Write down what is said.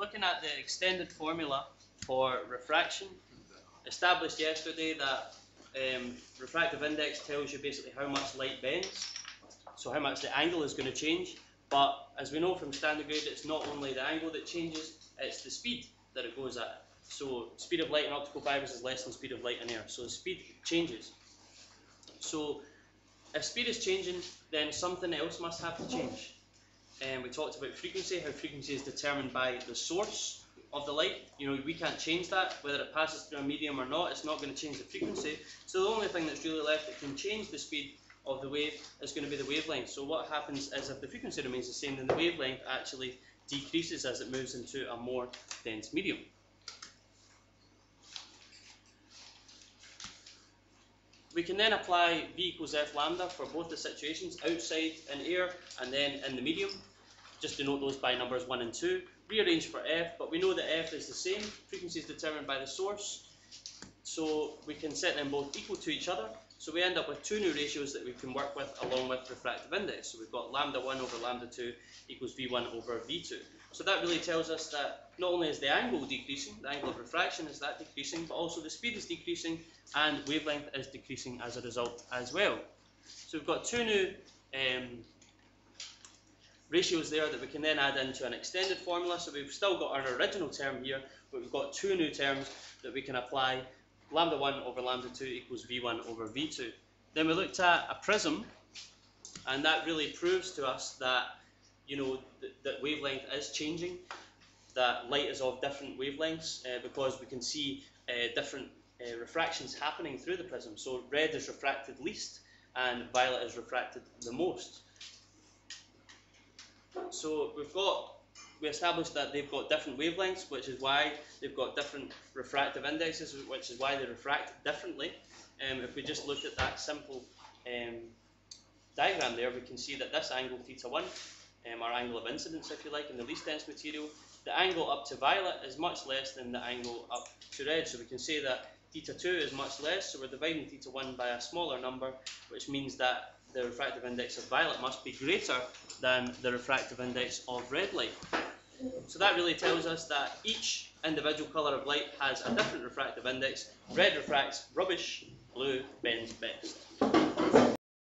looking at the extended formula for refraction, established yesterday that refractive index tells you basically how much light bends, so how much the angle is going to change. But as we know from standard grade, it's not only the angle that changes, it's the speed that it goes at. So speed of light in optical fibers is less than speed of light in air, so the speed changes. So if speed is changing, then something else must have to change. And we talked about frequency, how frequency is determined by the source of the light. You know, we can't change that, whether it passes through a medium or not, it's not going to change the frequency. So the only thing that's really left that can change the speed of the wave is going to be the wavelength. So what happens is if the frequency remains the same, then the wavelength actually decreases as it moves into a more dense medium. We can then apply V equals F lambda for both the situations, outside in air and then in the medium. Just denote those by numbers 1 and 2. Rearrange for F, but we know that F is the same. Frequency is determined by the source. So we can set them both equal to each other. So we end up with two new ratios that we can work with along with refractive index. So we've got lambda 1 over lambda 2 equals V1 over V2. So that really tells us that not only is the angle decreasing, the angle of refraction is that decreasing, but also the speed is decreasing and wavelength is decreasing as a result as well. So we've got two new ratios there that we can then add into an extended formula. So we've still got our original term here, but we've got two new terms that we can apply. Lambda 1 over lambda 2 equals V1 over V2. Then we looked at a prism, and that really proves to us that, you know, that wavelength is changing, that light is of different wavelengths, because we can see different refractions happening through the prism. So red is refracted least and violet is refracted the most. So we established that they've got different wavelengths, which is why they've got different refractive indexes, which is why they refract differently. If we just looked at that simple diagram there, we can see that this angle θ1, our angle of incidence, if you like, in the least dense material, the angle up to violet is much less than the angle up to red. So we can say that θ2 is much less, so we're dividing θ1 by a smaller number, which means that the refractive index of violet must be greater than the refractive index of red light. So that really tells us that each individual colour of light has a different refractive index. Red refracts rubbish, blue bends best.